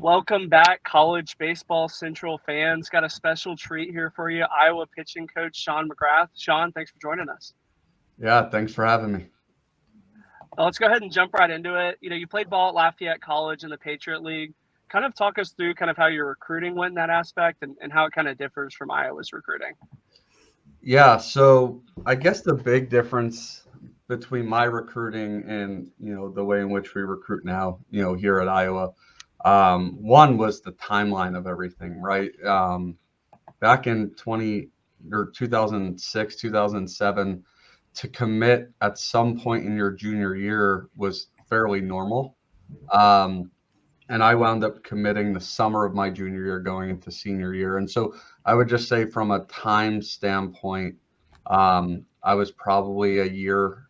Welcome back, college baseball central fans. Got a special treat here for you. Iowa pitching coach Sean McGrath. Sean, thanks for joining us. Yeah, thanks for having me. Let's go ahead and jump right into it. You played ball at Lafayette College in the Patriot League. Kind of talk us through kind of how your recruiting went in that aspect and how it kind of differs from Iowa's recruiting. Yeah, so I guess the big difference between my recruiting and the way in which we recruit now, here at Iowa, one was the timeline of everything, right? Back in 2006, 2007, to commit at some point in your junior year was fairly normal. And I wound up committing the summer of my junior year going into senior year. And so I would just say from a time standpoint, I was probably a year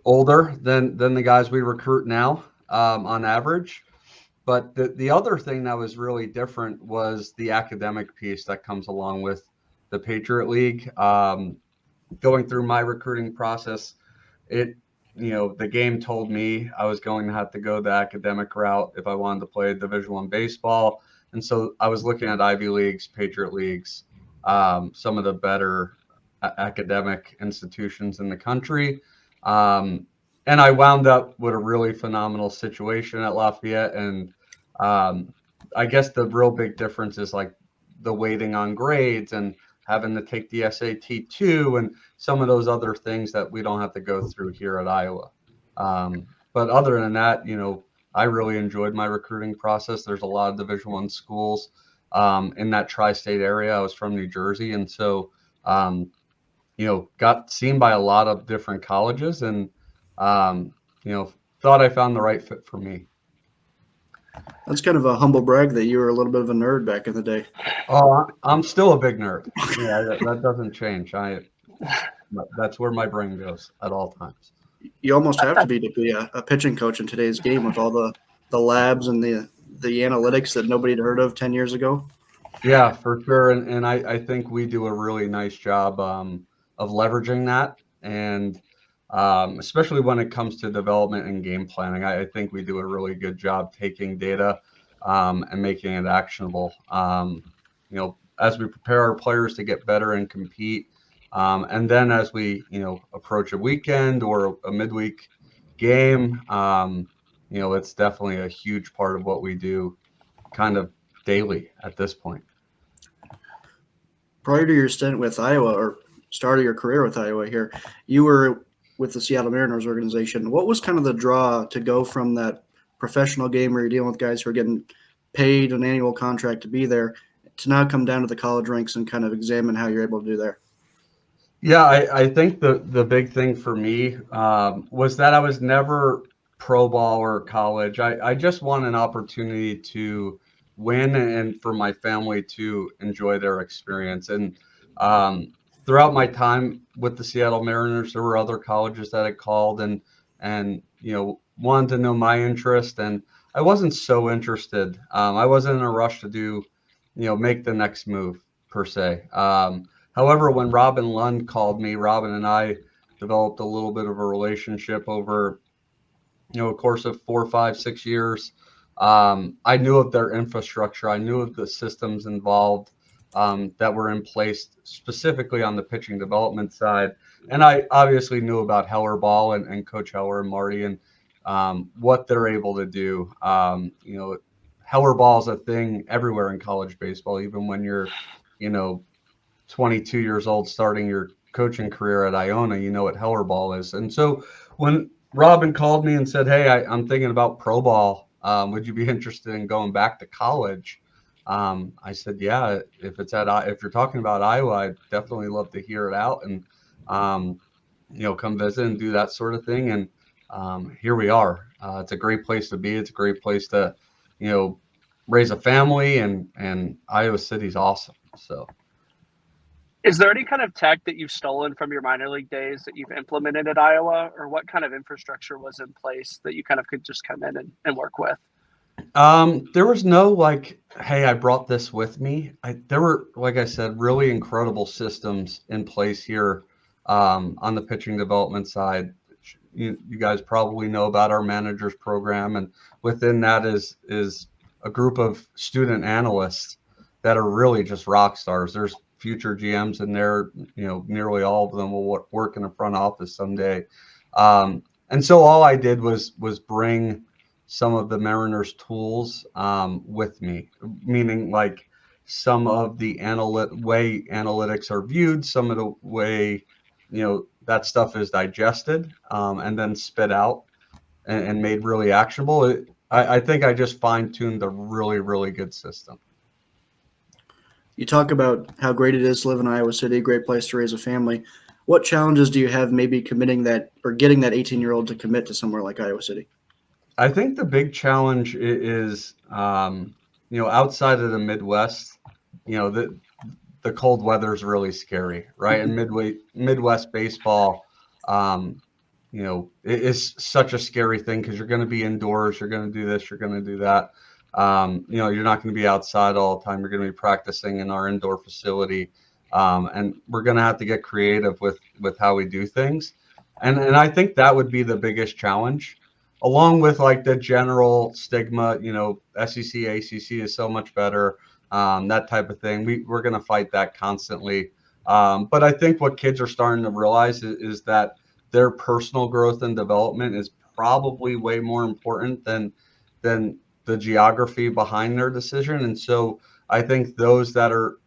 older than the guys we recruit now, on average. But the other thing that was really different was the academic piece that comes along with the Patriot League. Going through my recruiting process, the game told me I was going to have to go the academic route if I wanted to play Division I baseball. And so I was looking at Ivy Leagues, Patriot Leagues, some of the better academic institutions in the country. And I wound up with a really phenomenal situation at Lafayette. And I guess the real big difference is like the waiting on grades and having to take the SAT too, and some of those other things that we don't have to go through here at Iowa. But other than that, I really enjoyed my recruiting process. There's a lot of Division I schools in that tri-state area. I was from New Jersey, and so got seen by a lot of different colleges, and thought I found the right fit for me. That's kind of a humble brag that you were a little bit of a nerd back in the day. Oh, I'm still a big nerd. Yeah, that doesn't change. That's where my brain goes at all times. You almost have to be a pitching coach in today's game with all the labs and the analytics that nobody had heard of 10 years ago. Yeah, for sure. And I think we do a really nice job of leveraging that. And especially when it comes to development and game planning, I think we do a really good job taking data and making it actionable. As we prepare our players to get better and compete, and then as we approach a weekend or a midweek game, it's definitely a huge part of what we do, kind of daily at this point. Prior to your stint with Iowa, or start of your career with Iowa here, you were with the Seattle Mariners organization. What was kind of the draw to go from that professional game where you're dealing with guys who are getting paid an annual contract to be there to now come down to the college ranks and kind of examine how you're able to do there? Yeah, I think the big thing for me was that I was never pro ball or college. I just want an opportunity to win and for my family to enjoy their experience. And throughout my time with the Seattle Mariners, there were other colleges that I called and wanted to know my interest, and I wasn't so interested. I wasn't in a rush to do, make the next move per se. However, when Robin Lund called me, Robin and I developed a little bit of a relationship over, a course of 4, 5, 6 years. I knew of their infrastructure. I knew of the systems involved that were in place specifically on the pitching development side. And I obviously knew about Heller Ball and Coach Heller and Marty and what they're able to do. Heller Ball is a thing everywhere in college baseball, even when you're, 22 years old starting your coaching career at Iona, you know what Heller Ball is. And so when Robin called me and said, hey, I'm thinking about pro ball, would you be interested in going back to college? I said, yeah, if you're talking about Iowa, I'd definitely love to hear it out and, come visit and do that sort of thing. And here we are. It's a great place to be. It's a great place to, raise a family, and Iowa City's awesome. So. Is there any kind of tech that you've stolen from your minor league days that you've implemented at Iowa, or what kind of infrastructure was in place that you kind of could just come in and work with? There was no hey, I brought this with me. There were, like I said, really incredible systems in place here on the pitching development side. which you guys probably know about our managers program. And within that is a group of student analysts that are really just rock stars. There's future GMs in there, nearly all of them will work in the front office someday. And so all I did was bring some of the Mariners tools with me, meaning like some of the way analytics are viewed, some of the way, that stuff is digested and then spit out and made really actionable. I think I just fine-tuned a really, really good system. You talk about how great it is to live in Iowa City, great place to raise a family. What challenges do you have maybe committing that or getting that 18-year-old to commit to somewhere like Iowa City? I think the big challenge is, outside of the Midwest, the cold weather is really scary, right? And Midwest baseball, it is such a scary thing because you're going to be indoors, you're going to do this, you're going to do that. You're not going to be outside all the time. You're going to be practicing in our indoor facility, and we're going to have to get creative with how we do things. And I think that would be the biggest challenge, along with like the general stigma. SEC, ACC is so much better. That type of thing. We're going to fight that constantly. But I think what kids are starting to realize is that their personal growth and development is probably way more important than the geography behind their decision. And so I think those that are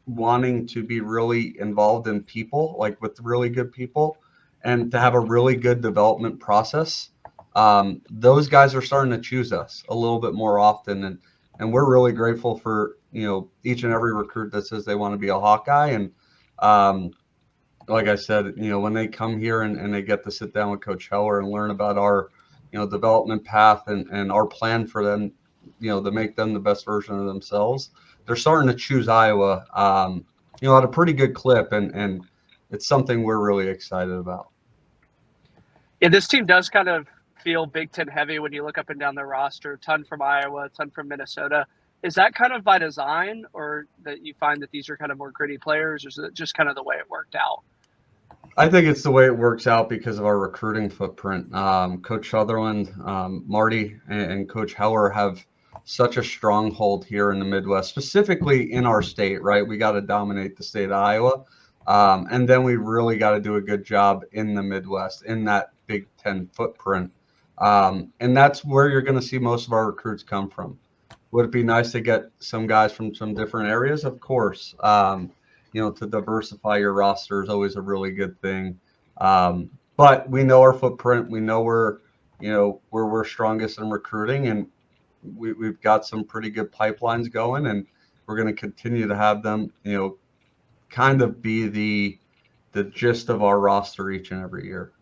wanting to be really involved in people, like with really good people, and to have a really good development process, those guys are starting to choose us a little bit more often. And we're really grateful for, each and every recruit that says they want to be a Hawkeye. And like I said, when they come here and they get to sit down with Coach Heller and learn about our, development path and our plan for them, to make them the best version of themselves, they're starting to choose Iowa, at a pretty good clip. And it's something we're really excited about. Yeah, this team does kind of feel Big Ten heavy when you look up and down their roster. A ton from Iowa, a ton from Minnesota. Is that kind of by design, or that you find that these are kind of more gritty players, or is it just kind of the way it worked out? I think it's the way it works out because of our recruiting footprint. Coach Sutherland, Marty, and Coach Heller have such a stronghold here in the Midwest, specifically in our state, right? We got to dominate the state of Iowa. And then we really got to do a good job in the Midwest, in that Big Ten footprint. And that's where you're going to see most of our recruits come from. Would it be nice to get some guys from some different areas? Of course. To diversify your roster is always a really good thing. But we know our footprint. We know where we're strongest in recruiting, and we've got some pretty good pipelines going, and we're going to continue to have them, kind of be the gist of our roster each and every year.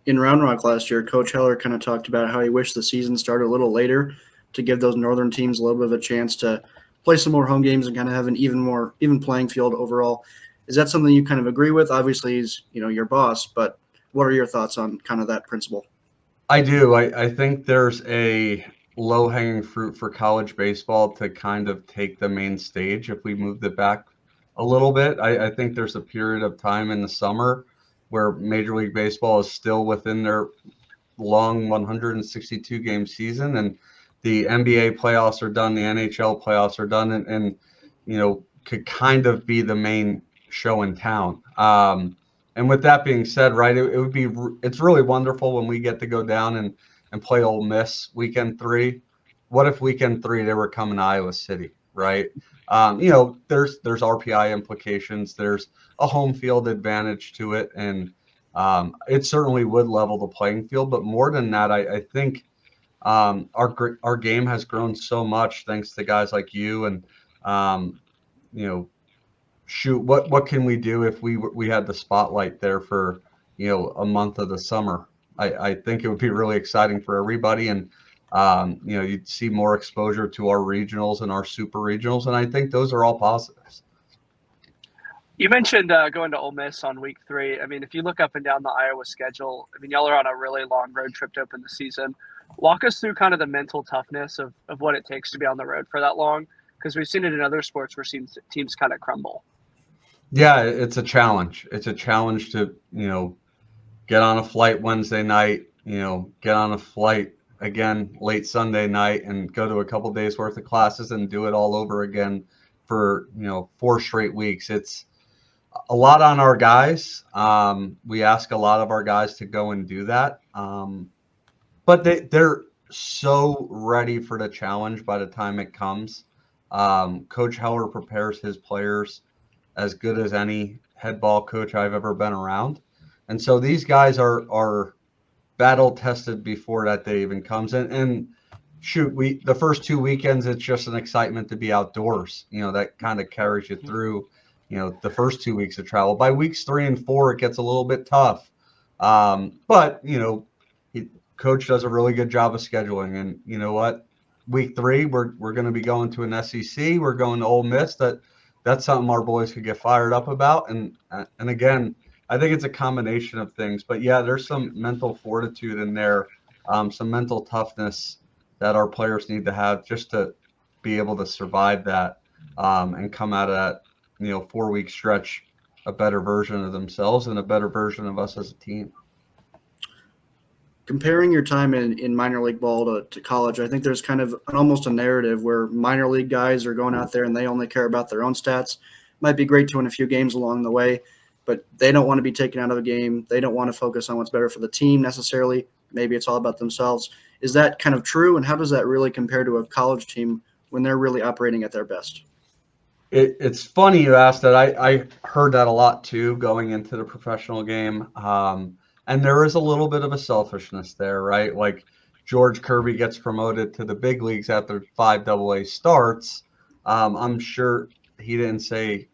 In Round Rock last year, Coach Heller kind of talked about how he wished the season started a little later to give those northern teams a little bit of a chance to play some more home games and kind of have an even playing field overall. Is that something you kind of agree with? Obviously, he's your boss, but what are your thoughts on kind of that principle? I do. I think there's a low-hanging fruit for college baseball to kind of take the main stage if we moved it back a little bit. I think there's a period of time in the summer where Major League Baseball is still within their long 162-game season, and the NBA playoffs are done, the NHL playoffs are done, and could kind of be the main show in town. And with that being said, right, it's really wonderful when we get to go down and play Ole Miss weekend 3. What if weekend 3 they were coming to Iowa City, right? There's RPI implications. There's a home field advantage to it, and it certainly would level the playing field. But more than that, I think our game has grown so much thanks to guys like you, and shoot, what can we do if we had the spotlight there for a month of the summer? I think it would be really exciting for everybody, and you'd see more exposure to our regionals and our super regionals, and I think those are all positives. You mentioned going to Ole Miss on week 3. I mean, if you look up and down the Iowa schedule, I mean, y'all are on a really long road trip to open the season. Walk us through kind of the mental toughness of what it takes to be on the road for that long, because we've seen it in other sports where teams kind of crumble. Yeah, it's a challenge. It's a challenge to, get on a flight Wednesday night, get on a flight again late Sunday night and go to a couple days worth of classes and do it all over again for 4 straight weeks. It's a lot on our guys. We ask a lot of our guys to go and do that, but they're so ready for the challenge by the time it comes. Coach Heller prepares his players as good as any head ball coach I've ever been around, and so these guys are battle tested before that day even comes. And shoot, the first 2 weekends, it's just an excitement to be outdoors. That kind of carries you through, the first 2 weeks of travel. By weeks 3 and 4, it gets a little bit tough. But coach does a really good job of scheduling. And you know what? Week 3, we're going to be going to an SEC. We're going to Ole Miss. That's something our boys could get fired up about. And again, I think it's a combination of things, but yeah, there's some mental fortitude in there, some mental toughness that our players need to have just to be able to survive that and come out of that, 4-week stretch a better version of themselves and a better version of us as a team. Comparing your time in minor league ball to college, I think there's kind of almost a narrative where minor league guys are going out there and they only care about their own stats. Might be great to win a few games along the way, but they don't want to be taken out of a game. They don't want to focus on what's better for the team necessarily. Maybe it's all about themselves. Is that kind of true? And how does that really compare to a college team when they're really operating at their best? It's funny you asked that. I heard that a lot too going into the professional game. And there is a little bit of a selfishness there, right? Like George Kirby gets promoted to the big leagues after 5 AA starts. I'm sure he didn't say,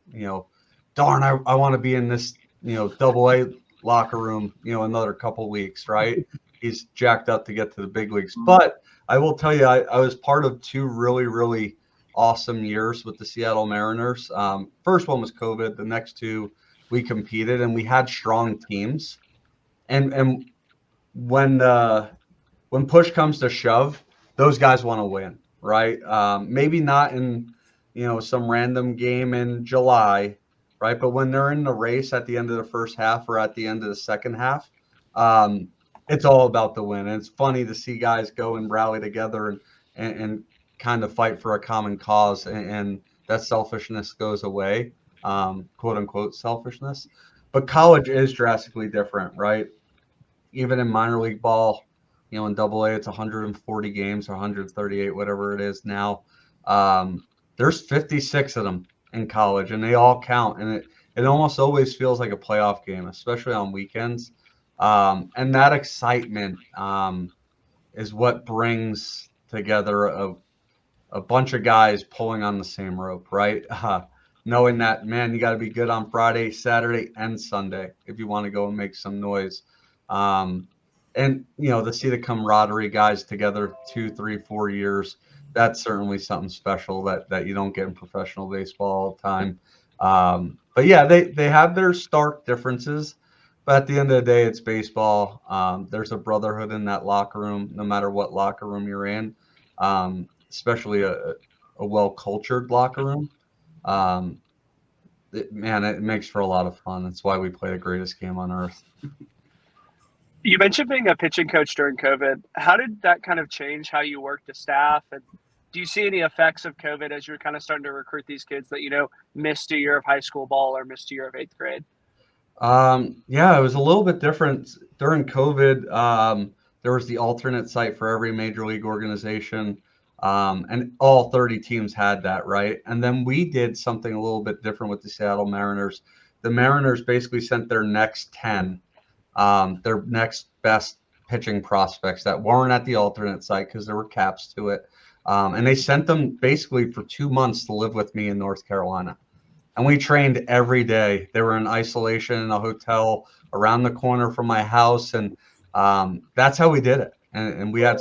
darn, I want to be in this, AA locker room, another couple weeks, right? He's jacked up to get to the big leagues. But I will tell you, I was part of 2 really, really awesome years with the Seattle Mariners. First one was COVID. The next 2, we competed and we had strong teams. And when push comes to shove, those guys want to win, right? Maybe not in, some random game in July, right? But when they're in the race at the end of the first half or at the end of the second half, it's all about the win. And it's funny to see guys go and rally together and kind of fight for a common cause, and that selfishness goes away, quote unquote selfishness. But college is drastically different, right? Even in minor league ball, in AA, it's 140 games or 138, whatever it is now. There's 56 of them in college, and they all count. And it almost always feels like a playoff game, especially on weekends. And that excitement is what brings together a bunch of guys pulling on the same rope, right? Knowing that, man, you got to be good on Friday, Saturday, and Sunday if you want to go and make some noise. And, to see the camaraderie guys together 2, 3, 4 years, that's certainly something special that you don't get in professional baseball all the time. But yeah, they have their stark differences, but at the end of the day, it's baseball. There's a brotherhood in that locker room, no matter what locker room you're in, especially a well-cultured locker room. It makes for a lot of fun. That's why we play the greatest game on earth. You mentioned being a pitching coach during COVID. How did that kind of change how you work the staff? And do you see any effects of COVID as you're kind of starting to recruit these kids that, missed a year of high school ball or missed a year of 8th grade? Yeah, it was a little bit different during COVID. There was the alternate site for every major league organization. And all 30 teams had that, right? And then we did something a little bit different with the Seattle Mariners. The Mariners basically sent their next 10, their next best pitching prospects that weren't at the alternate site because there were caps to it. And they sent them basically for 2 months to live with me in North Carolina. And we trained every day. They were in isolation in a hotel around the corner from my house. And that's how we did it. And we had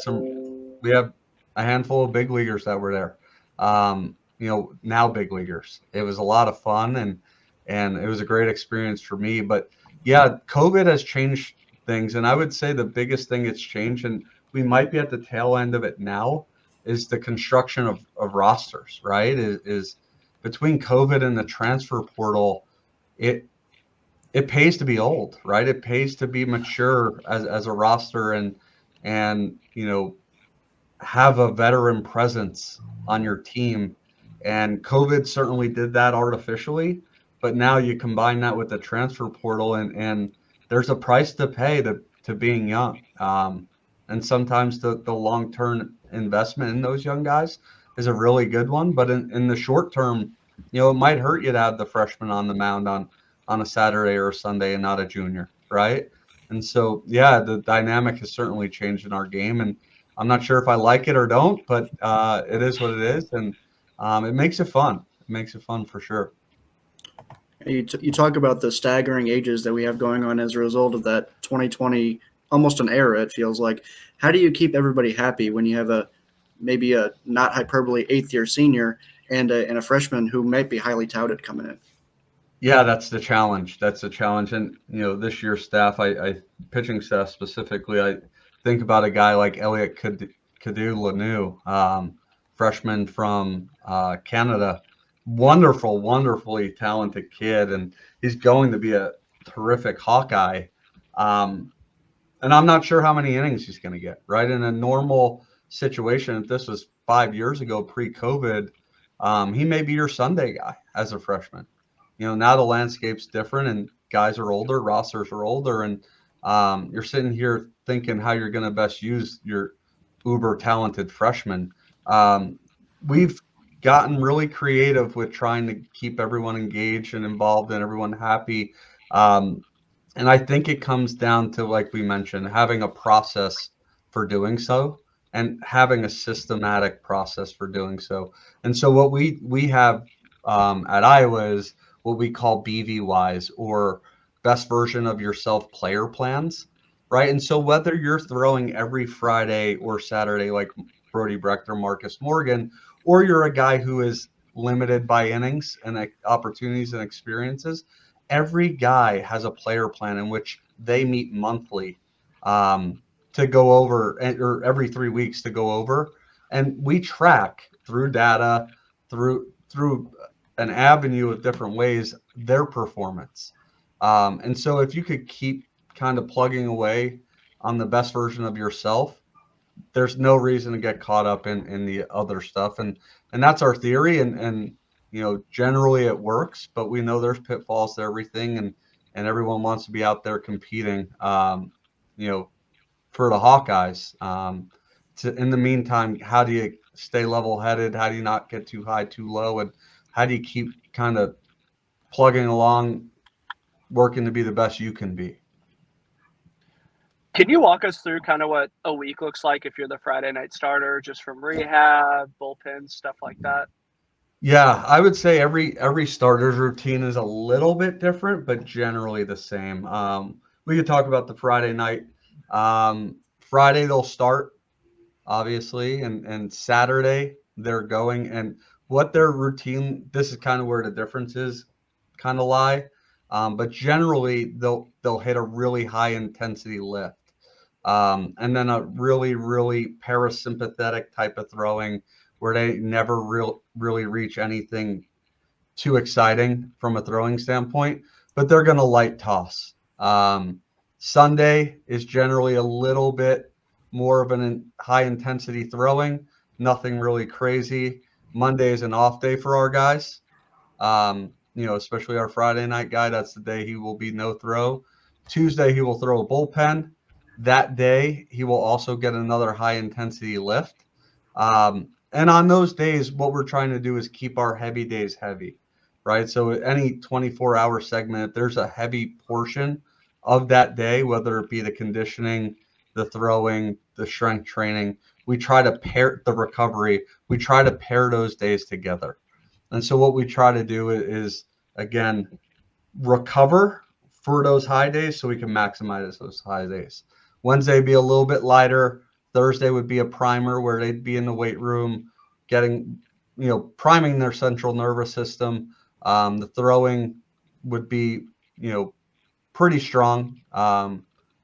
a handful of big leaguers that were there, now big leaguers. It was a lot of fun and it was a great experience for me. But yeah, COVID has changed things. And I would say the biggest thing it's changed, and we might be at the tail end of it now, is the construction of rosters, right? Is between COVID and the transfer portal, it pays to be old, right? It pays to be mature as a roster and have a veteran presence on your team. And COVID certainly did that artificially, but now you combine that with the transfer portal, and there's a price to pay to being young. And sometimes the long term investment in those young guys is a really good one, but in the short term, it might hurt you to have the freshman on the mound on a Saturday or a Sunday and not a junior, right? And so, yeah, the dynamic has certainly changed in our game, and I'm not sure if I like it or don't, but it is what it is, and it makes it fun. It makes it fun for sure. You talk about the staggering ages that we have going on as a result of that 2020, almost an era, it feels like. How do you keep everybody happy when you have maybe a not hyperbole 8th-year senior and a freshman who might be highly touted coming in? Yeah, that's the challenge. That's the challenge. And this year's staff, I pitching staff specifically, I think about a guy like Elliot Cadu-Lanu, freshman from Canada. Wonderful, wonderfully talented kid, and he's going to be a terrific Hawkeye. Um, and I'm not sure how many innings he's going to get. Right, in a normal situation, if this was 5 years ago, pre-COVID, he may be your Sunday guy as a freshman. Now the landscape's different and guys are older, rosters are older, and you're sitting here thinking how you're going to best use your uber talented freshman. We've gotten really creative with trying to keep everyone engaged and involved and everyone happy. And I think it comes down to, like we mentioned, having a process for doing so and having a systematic process for doing so. And so what we have at Iowa is what we call BVYs, or best version of yourself player plans, right? And so whether you're throwing every Friday or Saturday like Brody Brecht or Marcus Morgan, or you're a guy who is limited by innings and opportunities and experiences, every guy has a player plan in which they meet monthly to go over, or every 3 weeks to go over. And we track through data, through an avenue of different ways, their performance. And so if you could keep kind of plugging away on the best version of yourself, there's no reason to get caught up in the other stuff. And that's our theory. And generally it works, but we know there's pitfalls to everything, and everyone wants to be out there competing, for the Hawkeyes. In the meantime, how do you stay level-headed? How do you not get too high, too low? And how do you keep kind of plugging along, working to be the best you can be? Can you walk us through kind of what a week looks like if you're the Friday night starter, just from rehab, bullpen, stuff like that? Yeah, I would say every starter's routine is a little bit different, but generally the same. We could talk about the Friday night. Friday they'll start, obviously, and Saturday they're going. And what their routine, this is kind of where the differences kind of lie. But generally they'll hit a really high intensity lift. And then a really, really parasympathetic type of throwing where they never really reach anything too exciting from a throwing standpoint, but they're going to light toss. Sunday is generally a little bit more of an high intensity throwing, nothing really crazy. Monday is an off day for our guys. Especially our Friday night guy, that's the day he will be no throw. Tuesday, he will throw a bullpen. That day, he will also get another high intensity lift. And on those days, what we're trying to do is keep our heavy days heavy, right? So any 24-hour segment, if there's a heavy portion of that day, whether it be the conditioning, the throwing, the strength training, we try to pair the recovery. We try to pair those days together. And so what we try to do is, again, recover for those high days so we can maximize those high days. Wednesday be a little bit lighter. Thursday would be a primer where they'd be in the weight room getting, priming their central nervous system. The throwing would be, pretty strong,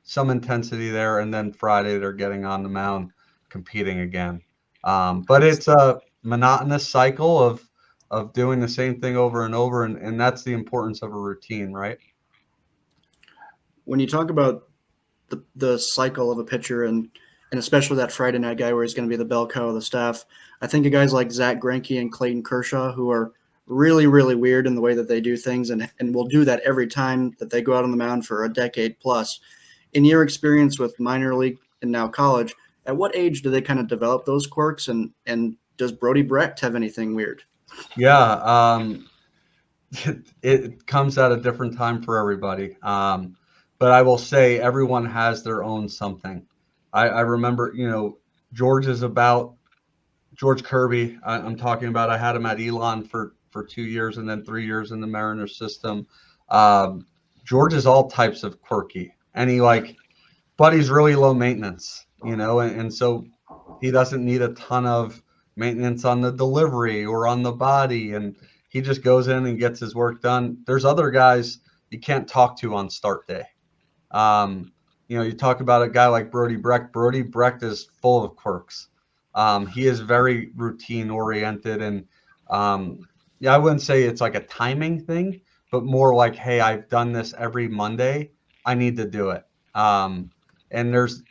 some intensity there. And then Friday they're getting on the mound competing again. But it's a monotonous cycle of doing the same thing over and over. And that's the importance of a routine, right? when you talk about the cycle of a pitcher and especially that Friday night guy where he's going to be the bell cow of the staff, I think of guys like Zach Greinke and Clayton Kershaw who are really, really weird in the way that they do things and will do that every time that they go out on the mound for a decade plus. In your experience with minor league and now college, at what age do they kind of develop those quirks and does Brody Brecht have anything weird? Yeah, it comes at a different time for everybody. But I will say everyone has their own something. I remember, George is about George Kirby. I'm talking about. I had him at Elon for 2 years and then 3 years in the Mariners system. George is all types of quirky, and but he's really low maintenance, and so he doesn't need a ton of maintenance on the delivery or on the body, and he just goes in and gets his work done. There's other guys you can't talk to on start day. You talk about a guy like Brody Brecht. Brody Brecht is full of quirks. He is very routine oriented, and I wouldn't say it's like a timing thing, but more like, hey, I've done this every Monday. I need to do it. And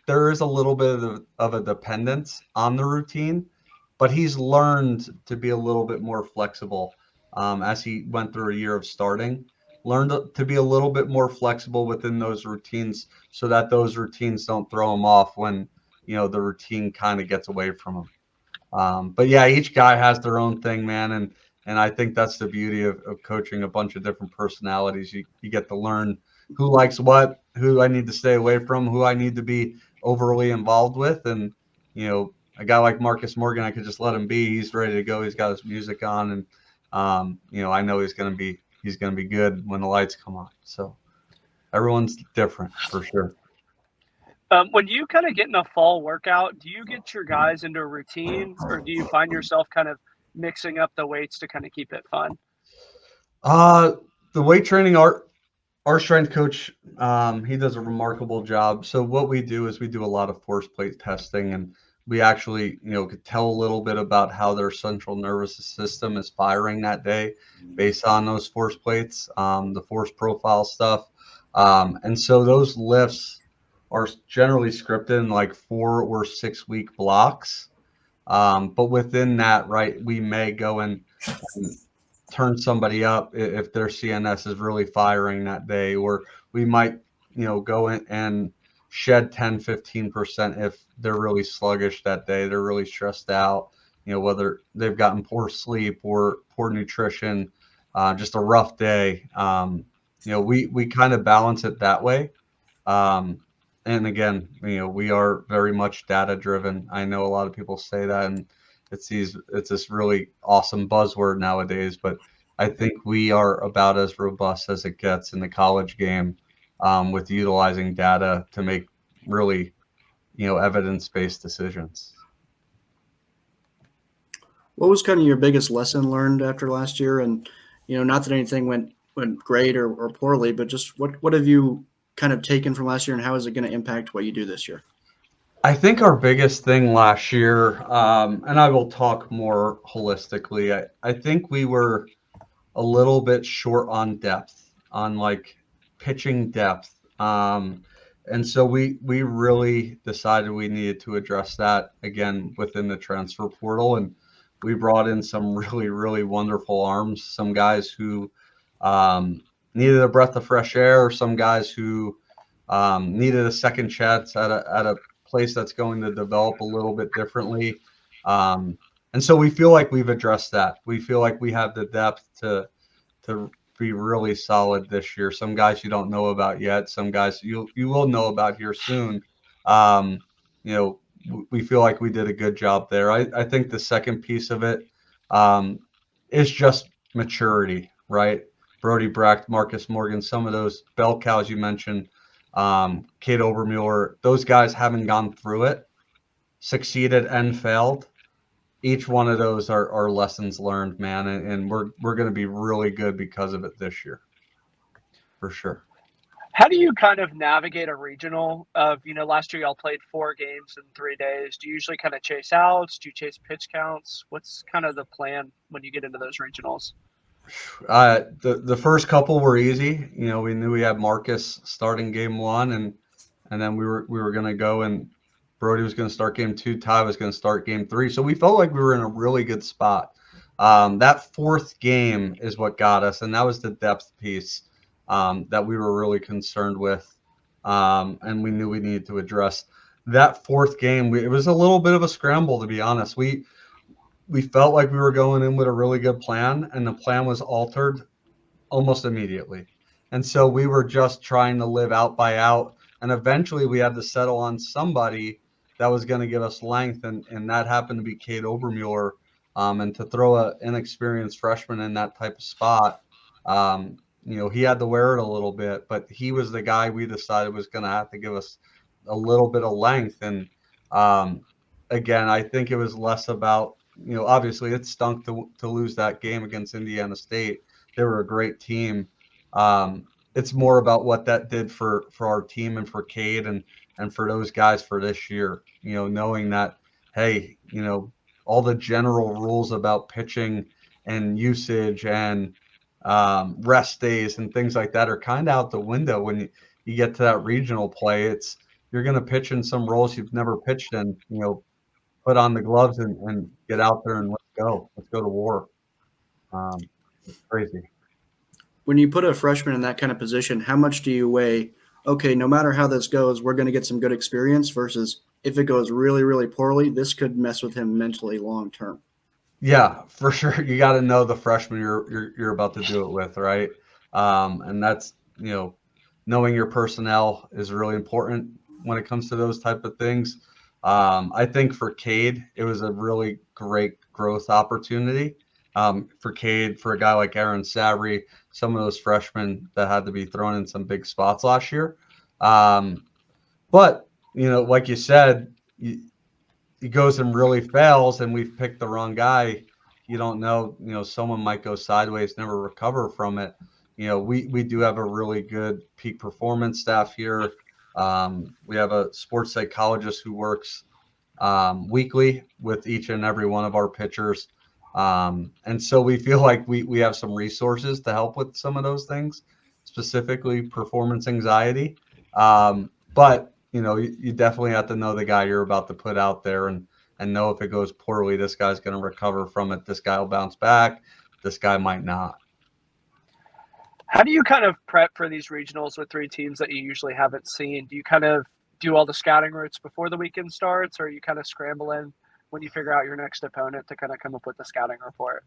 there is a little bit of a dependence on the routine, but he's learned to be a little bit more flexible as he went through a year of starting. Learned to be a little bit more flexible within those routines so that those routines don't throw him off when the routine kind of gets away from him. But yeah, each guy has their own thing, man, and I think that's the beauty of coaching a bunch of different personalities. You get to learn who likes what, who I need to stay away from, who I need to be overly involved with. And, a guy like Marcus Morgan, I could just let him be. He's ready to go. He's got his music on. And, I know he's going to be good when the lights come on. So everyone's different for sure. When you kind of get in a fall workout, do you get your guys into a routine or do you find yourself kind of mixing up the weights to kind of keep it fun? The weight training, our strength coach, he does a remarkable job. So what we do is we do a lot of force plate testing, and we actually, could tell a little bit about how their central nervous system is firing that day based on those force plates, the force profile stuff. And so those lifts are generally scripted in like 4 or 6 week blocks. But within that, right, we may go and turn somebody up if their CNS is really firing that day, or we might, go in and shed 10-15% if they're really sluggish that day, they're really stressed out, whether they've gotten poor sleep or poor nutrition, just a rough day. We kind of balance it that way. And again, we are very much data driven. I know a lot of people say that, and it's this really awesome buzzword nowadays, but I think we are about as robust as it gets in the college game, with utilizing data to make really, evidence-based decisions. What was kind of your biggest lesson learned after last year? And, not that anything went great or poorly, but just what have you kind of taken from last year and how is it going to impact what you do this year? I think our biggest thing last year, and I will talk more holistically, I think we were a little bit short on depth, on like pitching depth. And so we really decided we needed to address that again within the transfer portal. And we brought in some really, really wonderful arms, some guys who needed a breath of fresh air, or some guys who needed a second chance at a place that's going to develop a little bit differently. And so we feel like we've addressed that. We feel like we have the depth to be really solid this year. Some guys you don't know about yet. Some guys you will know about here soon. We feel like we did a good job there. I think the second piece of it is just maturity, right? Brody Brecht, Marcus Morgan, some of those bell cows you mentioned, Kate Obermuller, those guys haven't gone through it, succeeded and failed. Each one of those are lessons learned, man, and we're going to be really good because of it this year, for sure. How do you kind of navigate a regional of, last year y'all played 4 games in 3 days. Do you usually kind of chase outs? Do you chase pitch counts? What's kind of the plan when you get into those regionals? The first couple were easy. You know, we knew we had Marcus starting game one, and then we were going to go, and Brody was going to start game two. Ty was going to start game three. So we felt like we were in a really good spot. That fourth game is what got us, and that was the depth piece that we were really concerned with, and we knew we needed to address. That fourth game, it was a little bit of a scramble, to be honest. We felt like we were going in with a really good plan, and the plan was altered almost immediately. And so we were just trying to live out by out. And eventually we had to settle on somebody that was going to give us length. And that happened to be Cade Obermueller. And to throw an inexperienced freshman in that type of spot, he had to wear it a little bit. But he was the guy we decided was going to have to give us a little bit of length. And again, I think it was less about, obviously it stunk to lose that game against Indiana State. They were a great team. It's more about what that did for our team and for Cade and for those guys for this year, knowing that, hey, all the general rules about pitching and usage and rest days and things like that are kind of out the window when you get to that regional play. You're going to pitch in some roles you've never pitched in, put on the gloves and get out there and let's go to war. It's crazy. When you put a freshman in that kind of position, how much do you weigh, okay, no matter how this goes, we're going to get some good experience versus if it goes really, really poorly, this could mess with him mentally long term? Yeah, for sure. You got to know the freshman you're about to do it with, right? And that's, knowing your personnel is really important when it comes to those type of things. I think for Cade, it was a really great growth opportunity. For Cade, for a guy like Aaron Sabry, some of those freshmen that had to be thrown in some big spots last year. But, like you said, it goes and really fails and we've picked the wrong guy. You don't know, someone might go sideways, never recover from it. We do have a really good peak performance staff here. We have a sports psychologist who works weekly with each and every one of our pitchers. And so we feel like we have some resources to help with some of those things, specifically performance anxiety. But, you definitely have to know the guy you're about to put out there and know if it goes poorly, this guy's going to recover from it. This guy will bounce back. This guy might not. How do you kind of prep for these regionals with three teams that you usually haven't seen? Do you kind of do all the scouting routes before the weekend starts, or are you kind of scrambling when you figure out your next opponent to kind of come up with the scouting report?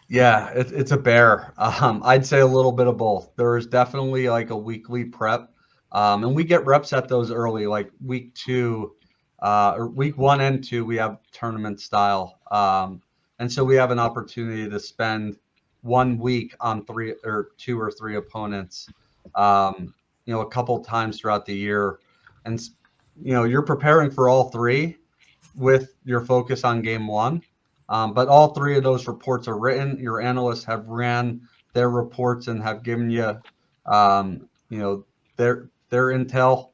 Yeah, it's a bear. I'd say a little bit of both. There is definitely like a weekly prep, and we get reps at those early, like week 2, or week 1 and 2. We have tournament style, and so we have an opportunity to spend 1 week on 2 or 3 opponents, a couple times throughout the year, and you're preparing for all 3 with your focus on game 1. But all 3 of those reports are written. Your analysts have ran their reports and have given you, their intel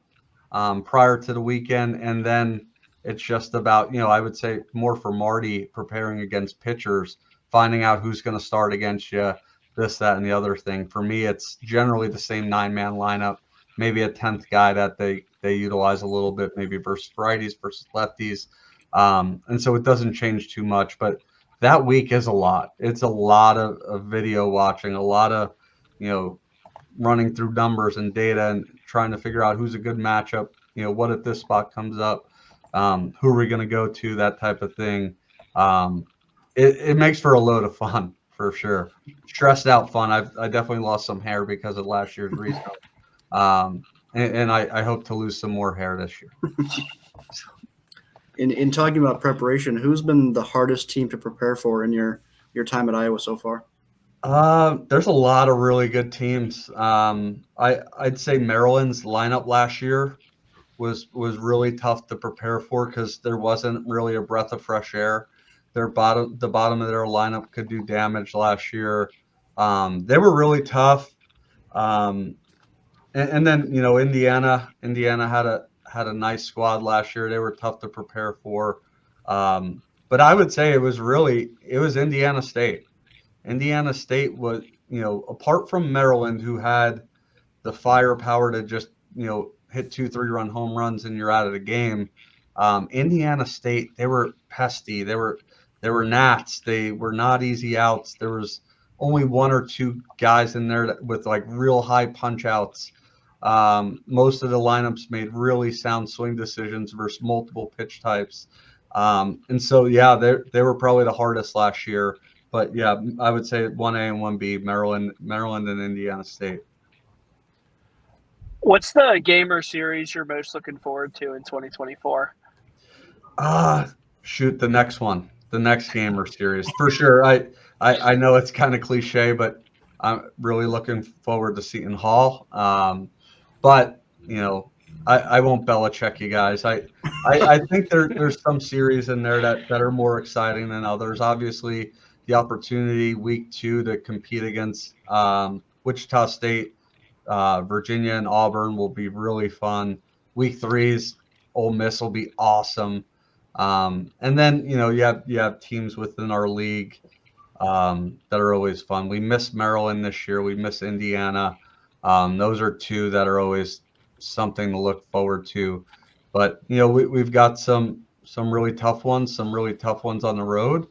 prior to the weekend. And then it's just about, I would say more for Marty preparing against pitchers, finding out who's going to start against you, this, that, and the other thing. For me, it's generally the same 9-man lineup, maybe a 10th guy that they utilize a little bit, maybe versus righties versus lefties. And so it doesn't change too much, but that week is a lot. It's a lot of video watching, a lot of, running through numbers and data and trying to figure out who's a good matchup. What if this spot comes up? Who are we going to go to? That type of thing. It makes for a load of fun for sure. Stressed out fun. I definitely lost some hair because of last year's regional. And I hope to lose some more hair this year. In talking about preparation, who's been the hardest team to prepare for in your time at Iowa so far? There's a lot of really good teams. I'd say Maryland's lineup last year was really tough to prepare for because there wasn't really a breath of fresh air. The bottom of their lineup could do damage last year. They were really tough. And then Indiana had a nice squad last year. They were tough to prepare for. But I would say it was Indiana State. Indiana State was, apart from Maryland, who had the firepower to just, hit 2-3 run home runs and you're out of the game. Indiana State, they were pesty. They were gnats. They were not easy outs. There was only one or two guys in there with like real high punch outs. Most of the lineups made really sound swing decisions versus multiple pitch types. And so, yeah, they were probably the hardest last year. But yeah, I would say 1A and 1B, Maryland and Indiana State. What's the game or series you're most looking forward to in 2024? Shoot, the next one, the next game or series for sure. I know it's kind of cliche, but I'm really looking forward to Seton Hall. But I won't Belichick you guys. I think there's some series in there that are more exciting than others. Obviously, the opportunity week 2 to compete against Wichita State, Virginia, and Auburn will be really fun. Week 3's Ole Miss will be awesome. And then you have teams within our league that are always fun. We miss Maryland this year. We miss Indiana. Those are two that are always something to look forward to. But we've got some really tough ones, on the road.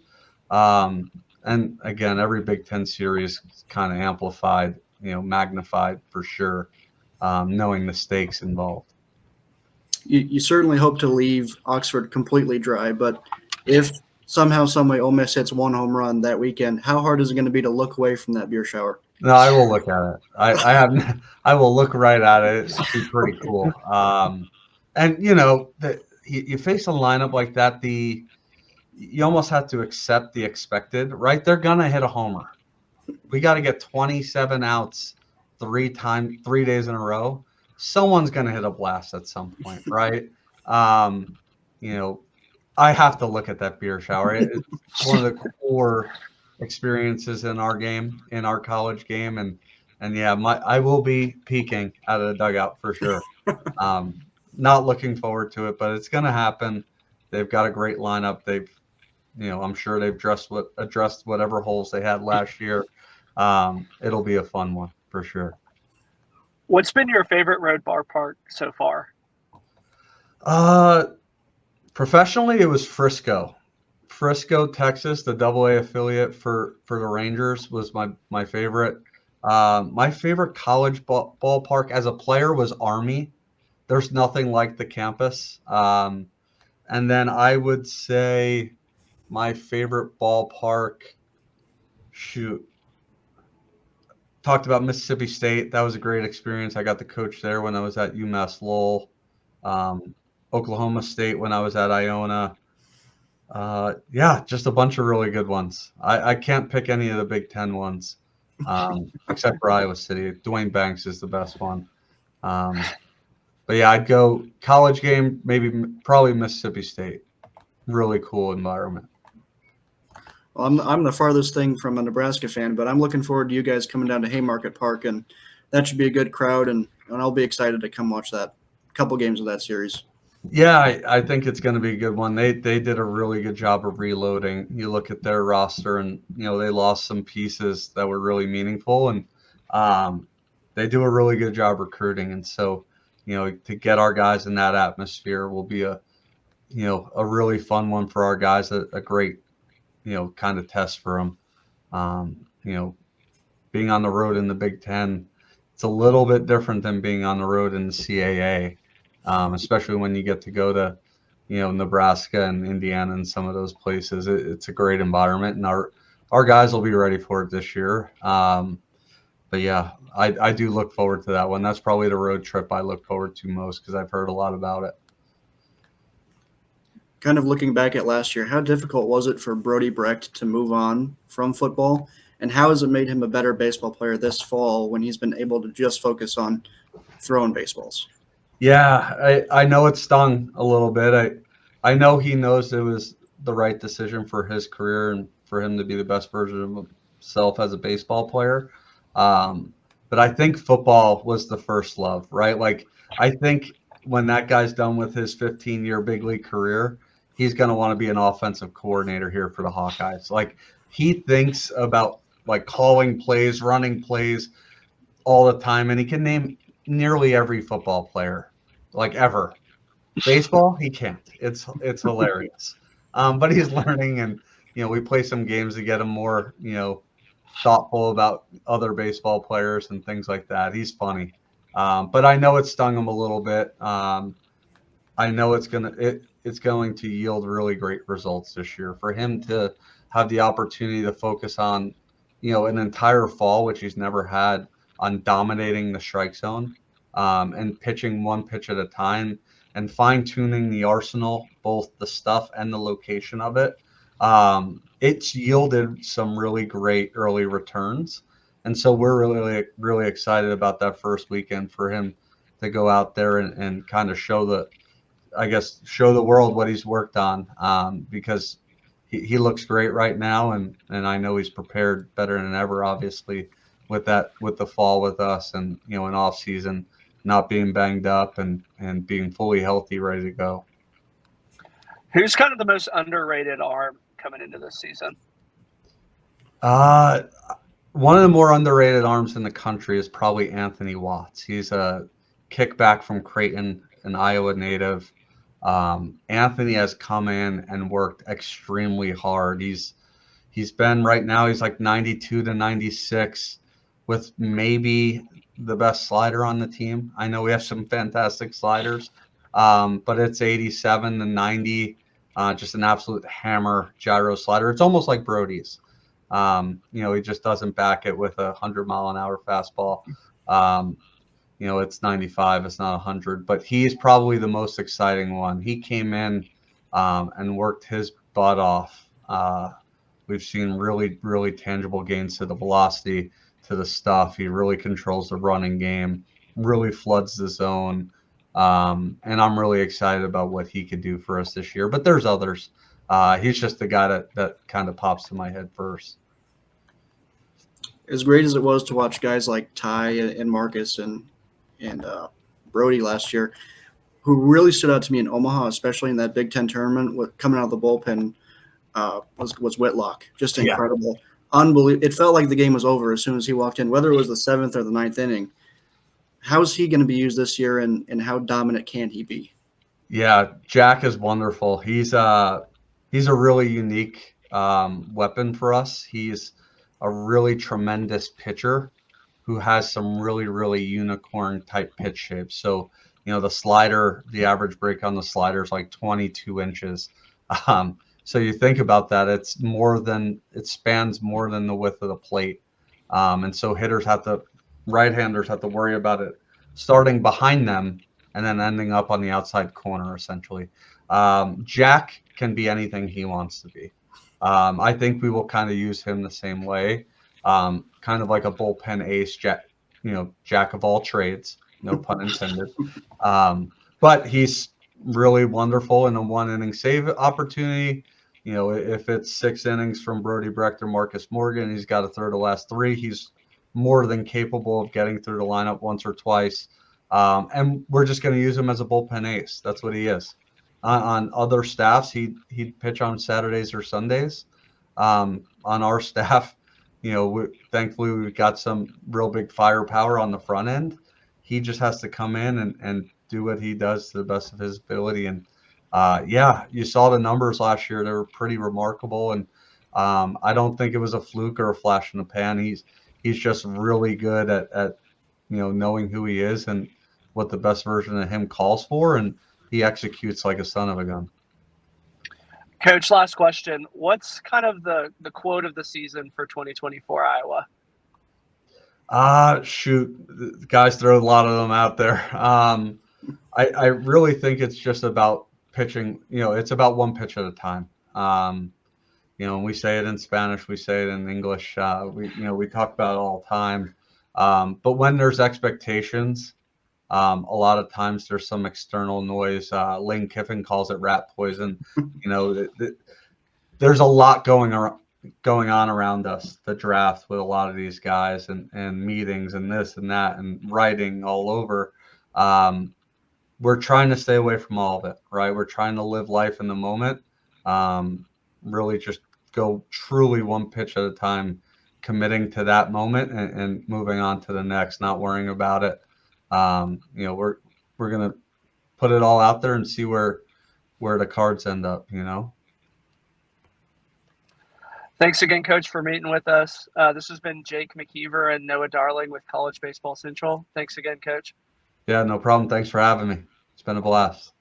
And again, every Big Ten series is kind of amplified, magnified for sure, knowing the stakes involved. You certainly hope to leave Oxford completely dry, but if somehow, some way, Ole Miss hits one home run that weekend, how hard is it going to be to look away from that beer shower? No, I will look at it. I will look right at it. It's pretty cool. And you face a lineup like that, you almost have to accept the expected, right? They're gonna hit a homer. We got to get 27 outs 3 days in a row. Someone's gonna hit a blast at some point, right? I have to look at that beer shower. It's one of the core experiences in our game, in our college game, and yeah, I will be peeking out of the dugout for sure. Not looking forward to it, but it's gonna happen. They've got a great lineup. I'm sure they've addressed whatever holes they had last year. It'll be a fun one for sure. What's been your favorite road bar park so far? Professionally, it was Frisco, Texas. The AA affiliate for the Rangers was my favorite. My favorite college ballpark as a player was Army. There's nothing like the campus. And then I would say my favorite ballpark, talked about Mississippi State. That was a great experience. I got to coach there when I was at UMass Lowell. Oklahoma State when I was at Iona. Yeah, just a bunch of really good ones. I can't pick any of the Big Ten ones, except for Iowa City. Dwayne Banks is the best one. But yeah, I'd go college game, probably Mississippi State. Really cool environment. Well, I'm the farthest thing from a Nebraska fan, but I'm looking forward to you guys coming down to Haymarket Park, and that should be a good crowd, and I'll be excited to come watch that couple games of that series. Yeah, I think it's going to be a good one. They did a really good job of reloading. You look at their roster, and they lost some pieces that were really meaningful, and they do a really good job recruiting. And so, to get our guys in that atmosphere will be a really fun one for our guys. A great, kind of test for them. Being on the road in the Big Ten, it's a little bit different than being on the road in the CAA. Especially when you get to go to, Nebraska and Indiana and some of those places. It's a great environment, and our guys will be ready for it this year. But yeah, I do look forward to that one. That's probably the road trip I look forward to most because I've heard a lot about it. Kind of looking back at last year, how difficult was it for Brody Brecht to move on from football, and how has it made him a better baseball player this fall when he's been able to just focus on throwing baseballs? Yeah, I know it stung a little bit. I know he knows it was the right decision for his career and for him to be the best version of himself as a baseball player. But I think football was the first love, right? Like, I think when that guy's done with his 15-year big league career, he's going to want to be an offensive coordinator here for the Hawkeyes. Like, he thinks about like calling plays, running plays all the time, and he can name nearly every football player, like ever. Baseball, he can't. It's hilarious. But he's learning, and we play some games to get him more, thoughtful about other baseball players and things like that. He's funny. But I know it stung him a little bit. I know it's going to yield really great results this year for him to have the opportunity to focus on, an entire fall, which he's never had, on dominating the strike zone, and pitching one pitch at a time and fine tuning the arsenal, both the stuff and the location of it. It's yielded some really great early returns. And so we're really, really excited about that first weekend for him to go out there and kind of show the world what he's worked on, because he looks great right now. And I know he's prepared better than ever, obviously, with the fall with us and, an off season, not being banged up and being fully healthy, ready to go. Who's kind of the most underrated arm coming into this season? One of the more underrated arms in the country is probably Anthony Watts. He's a kickback from Creighton, an Iowa native. Anthony has come in and worked extremely hard. He's been, right now, he's like 92 to 96 with maybe the best slider on the team. I know we have some fantastic sliders, but it's 87 to 90, just an absolute hammer gyro slider. It's almost like Brody's. He just doesn't back it with a 100-mile-an-hour fastball. It's 95, it's not 100, but he's probably the most exciting one. He came in and worked his butt off. We've seen really, really tangible gains to the velocity, to the stuff. He really controls the running game, really floods the zone. And I'm really excited about what he could do for us this year. But there's others. He's just the guy that kind of pops to my head first. As great as it was to watch guys like Ty and Marcus and Brody last year, who really stood out to me in Omaha, especially in that Big Ten tournament, coming out of the bullpen, was Whitlock. Just incredible. Yeah. Unbelievable. It felt like the game was over as soon as he walked in, whether it was the 7th or the 9th inning. How is he going to be used this year, and how dominant can he be? Yeah, Jack is wonderful. He's a really unique weapon for us. He's a really tremendous pitcher who has some really, really unicorn type pitch shapes. So, the slider, the average break on the slider is like 22 inches. So you think about that, it spans more than the width of the plate. And so right-handers have to worry about it starting behind them and then ending up on the outside corner, essentially. Jack can be anything he wants to be. I think we will kind of use him the same way, kind of like a bullpen ace, jack of all trades, no pun intended. But he's really wonderful in a one-inning save opportunity. If it's 6 innings from Brody Brecht or Marcus Morgan, he's got a third of last 3. He's more than capable of getting through the lineup once or twice. And we're just going to use him as a bullpen ace. That's what he is. On other staffs, he'd pitch on Saturdays or Sundays. On our staff, thankfully we've got some real big firepower on the front end. He just has to come in and do what he does to the best of his ability. And you saw the numbers last year; they were pretty remarkable. And I don't think it was a fluke or a flash in the pan. He's just really good at knowing who he is and what the best version of him calls for, and he executes like a son of a gun. Coach, last question. What's kind of the quote of the season for 2024 Iowa? Shoot, guys throw a lot of them out there. I really think it's just about pitching. It's about one pitch at a time. And we say it in Spanish, we say it in English. We talk about it all the time. But when there's expectations, a lot of times there's some external noise. Lane Kiffin calls it rat poison. There's a lot going on around us, the draft with a lot of these guys and meetings and this and that and writing all over. We're trying to stay away from all of it, right? We're trying to live life in the moment, really just go truly one pitch at a time committing to that moment and moving on to the next, not worrying about it. We're gonna put it all out there and see where the cards end up. Thanks again, Coach, for meeting with us. This has been Jake McKeever and Noah Darling with College Baseball Central. Thanks again, Coach. Yeah, no problem. Thanks for having me. It's been a blast.